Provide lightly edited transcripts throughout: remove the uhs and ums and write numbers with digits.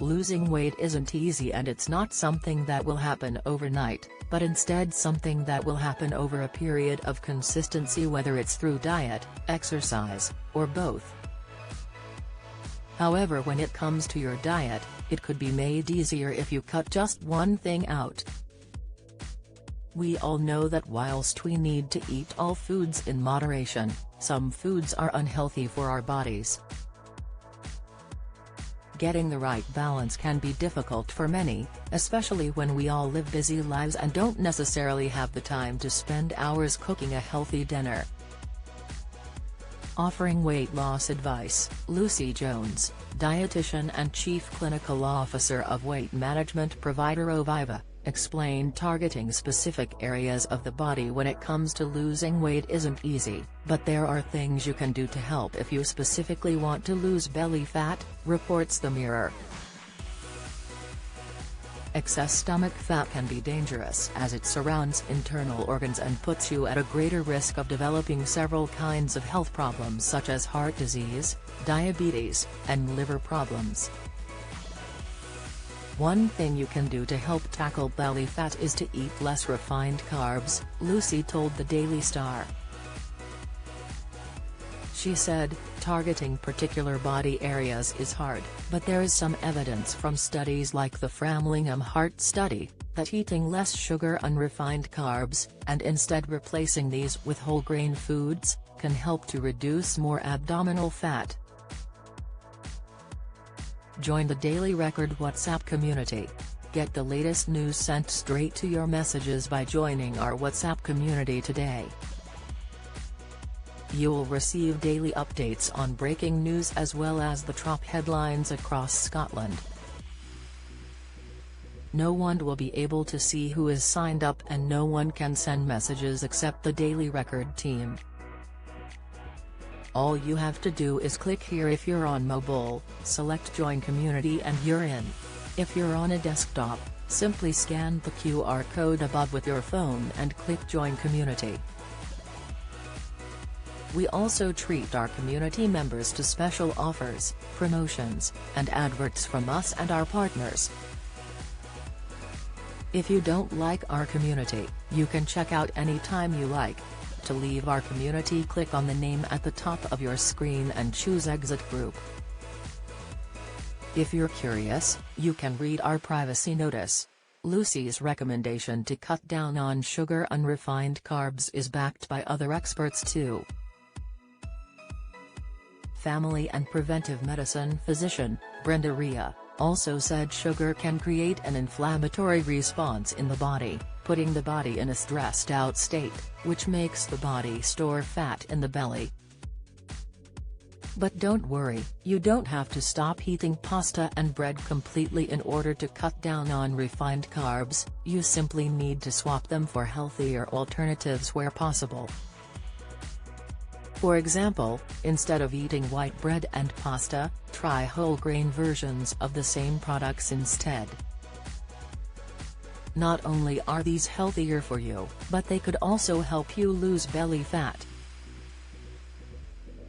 Losing weight isn't easy, and it's not something that will happen overnight, but instead something that will happen over a period of consistency, whether it's through diet, exercise, or both. However, when it comes to your diet, it could be made easier if you cut just one thing out. We all know that whilst we need to eat all foods in moderation, some foods are unhealthy for our bodies. Getting the right balance can be difficult for many, especially when we all live busy lives and don't necessarily have the time to spend hours cooking a healthy dinner. Offering weight loss advice, Lucy Jones, dietitian and chief clinical officer of weight management provider Oviva, explained targeting specific areas of the body when it comes to losing weight isn't easy, but there are things you can do to help if you specifically want to lose belly fat, reports The Mirror. Excess stomach fat can be dangerous as it surrounds internal organs and puts you at a greater risk of developing several kinds of health problems such as heart disease, diabetes, and liver problems. One thing you can do to help tackle belly fat is to eat less refined carbs, Lucy told the Daily Star. She said, targeting particular body areas is hard, but there is some evidence from studies like the Framingham Heart Study, that eating less sugar, unrefined carbs, and instead replacing these with whole grain foods, can help to reduce more abdominal fat. Join the Daily Record WhatsApp community. Get the latest news sent straight to your messages by joining our WhatsApp community today. You'll receive daily updates on breaking news as well as the top headlines across Scotland. No one will be able to see who is signed up, and no one can send messages except the Daily Record team. All you have to do is click here if you're on mobile, select Join Community and you're in. If you're on a desktop, simply scan the QR code above with your phone and click Join Community. We also treat our community members to special offers, promotions, and adverts from us and our partners. If you don't like our community, you can check out anytime you like. To leave our community, click on the name at the top of your screen and choose Exit Group. If you're curious, you can read our privacy notice. Lucy's recommendation to cut down on sugar, unrefined carbs is backed by other experts too. Family and preventive medicine physician, Brenda Rhea, also said sugar can create an inflammatory response in the body, putting the body in a stressed-out state, which makes the body store fat in the belly. But don't worry, you don't have to stop eating pasta and bread completely in order to cut down on refined carbs, you simply need to swap them for healthier alternatives where possible. For example, instead of eating white bread and pasta, try whole grain versions of the same products instead. Not only are these healthier for you, but they could also help you lose belly fat.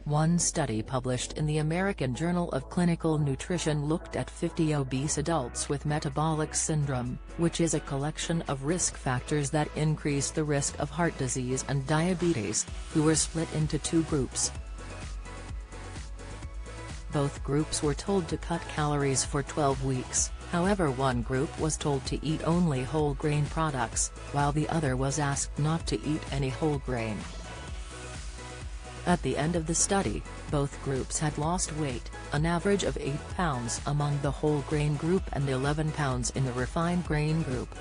One study published in the American Journal of Clinical Nutrition looked at 50 obese adults with metabolic syndrome, which is a collection of risk factors that increase the risk of heart disease and diabetes, who were split into two groups. Both groups were told to cut calories for 12 weeks, however one group was told to eat only whole grain products, while the other was asked not to eat any whole grain. At the end of the study, both groups had lost weight, an average of 8 pounds among the whole grain group and 11 pounds in the refined grain group.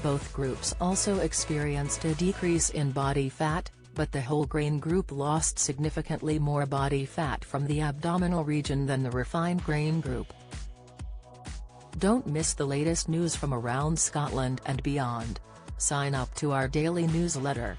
Both groups also experienced a decrease in body fat, but the whole grain group lost significantly more body fat from the abdominal region than the refined grain group. Don't miss the latest news from around Scotland and beyond. Sign up to our daily newsletter.